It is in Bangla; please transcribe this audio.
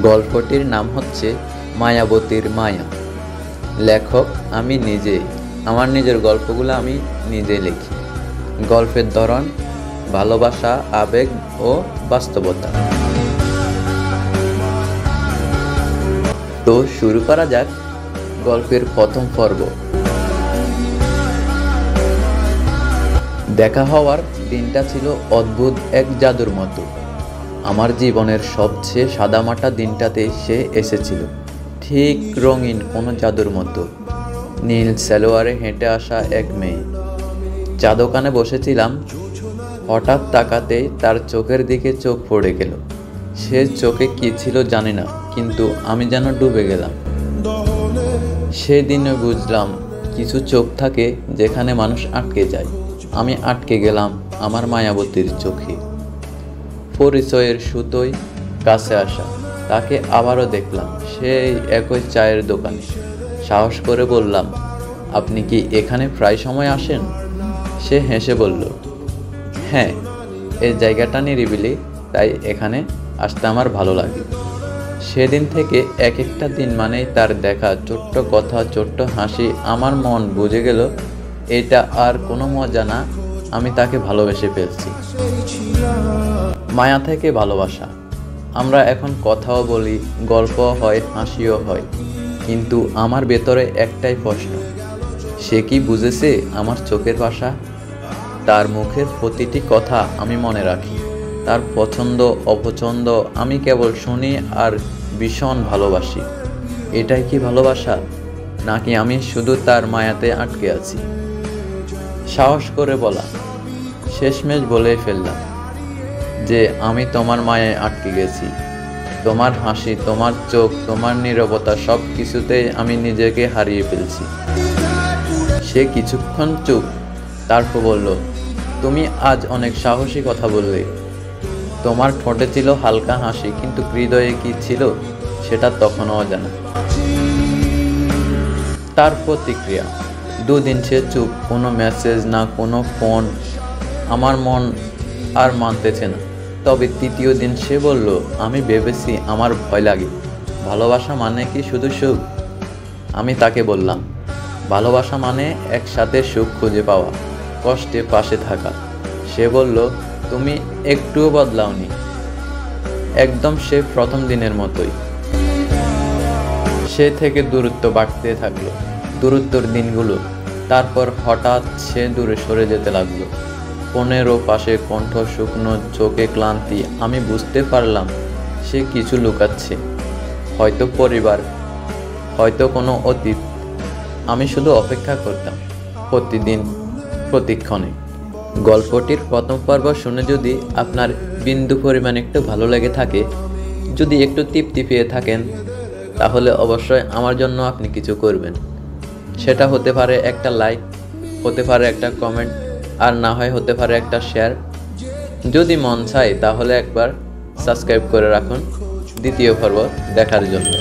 গল্পটির নাম হচ্ছে মায়াবতীর মায়া। লেখক আমি নিজেই। আমার নিজের গল্পগুলো আমি নিজে লিখি। গল্পের ধরন ভালোবাসা, আবেগ ও বাস্তবতা। তো শুরু করা যাক গল্পের প্রথম পর্ব। দেখা হওয়ার দিনটা ছিল অদ্ভুত এক জাদুর মতো। আমার জীবনের সবচেয়ে সাদামাটা দিনটাতে সে এসেছিল, ঠিক রঙিন কোনো জাদুর মতো। নীল সালোয়ারে হেঁটে আসা এক মেয়ে। চা দোকানে বসেছিলাম, হঠাৎ তাকাতেই তার চোখের দিকে চোখ পড়ে গেল। সে চোখে কী ছিল জানি না, কিন্তু আমি যেন ডুবে গেলাম। সেদিনে বুঝলাম কিছু চোখ থাকে যেখানে মানুষ আটকে যায়। আমি আটকে গেলাম আমার মায়াবতীর চোখে। পরিচয়ের সুতোয় কাছে আসা, তাকে আবারও দেখলাম সেই একই চায়ের দোকানে। সাহস করে বললাম, আপনি কি এখানে প্রায় সময় আসেন? সে হেসে বলল, হ্যাঁ, এই জায়গাটা নিরিবিলি, তাই এখানে আসতে আমার ভালো লাগে। সেদিন থেকে এক একটা দিন মানেই তার দেখা, ছোট্ট কথা, ছোট্ট হাসি। আমার মন বুঝে গেল এটা আর কোনো মজা না, আমি তাকে ভালোবেসে ফেলছি। মায়া থেকে ভালোবাসা। আমরা এখন কথাও বলি, গল্পও হয়, হাসিও হয়, কিন্তু আমার ভেতরে একটাই প্রশ্ন, সে কি বুঝেছে আমার চোখের ভাষা? তার মুখের প্রতিটি কথা আমি মনে রাখি, তার পছন্দ অপছন্দ আমি কেবল শুনি আর ভীষণ ভালোবাসি। এটাই কি ভালোবাসা, নাকি আমি শুধু তার মায়াতে আটকে আছি? সাহস করে বলা, শেষমেশ বলেই ফেললাম যে আমি তোমার মায়ায় আটকে গেছি। তোমার হাসি, তোমার চোখ, তোমার নীরবতা, সব কিছুতেই আমি নিজেকে হারিয়ে ফেলছি। সে কিছুক্ষণ চুপ, তারপর বলল, তুমি আজ অনেক সাহসী কথা বললে। তোমার ঠোঁটে ছিল হালকা হাসি, কিন্তু হৃদয়ে কি ছিল সেটা তখনও অজানা। তার প্রতিক্রিয়া, দুদিন সে চুপ, কোনো মেসেজ না, কোনো ফোন। আমার মন আর মানতেছে না। তবে তৃতীয় দিন সে বলল, আমি ভেবেছি আমার ভয় লাগে। ভালোবাসা মানে কি শুধু সুখ? আমি তাকে বললাম, ভালোবাসা মানে একসাথে সুখ খুঁজে পাওয়া, কষ্টে পাশে থাকা। সে বলল, তুমি একটুও বদলাওনি, একদম সে প্রথম দিনের মতোই। সে থেকে দূরত্ব বাড়তে থাকলো, দূরত্বর দিনগুলো। তারপর হঠাৎ সে দূরে সরে যেতে লাগলো। ফোনেরও পাশে কণ্ঠ শুকনো, চোখে ক্লান্তি। আমি বুঝতে পারলাম সে কিছু লুকাচ্ছে, হয়তো পরিবার, হয়তো কোনো অতীত। আমি শুধু অপেক্ষা করতাম, প্রতিদিন, প্রতিক্ষণে। গল্পটির প্রথম পর্ব শুনে যদি আপনার বিন্দু পরিমাণ একটু ভালো লেগে থাকে, যদি একটু তৃপ্তি পেয়ে থাকেন, তাহলে অবশ্যই আমার জন্য আপনি কিছু করবেন। সেটা হতে পারে একটা লাইক, হতে পারে একটা কমেন্ট, আর না হয় হতে পারে একটা শেয়ার। যদি মন চায় তাহলে একবার সাবস্ক্রাইব করে রাখুন দ্বিতীয় পর্ব দেখার জন্য।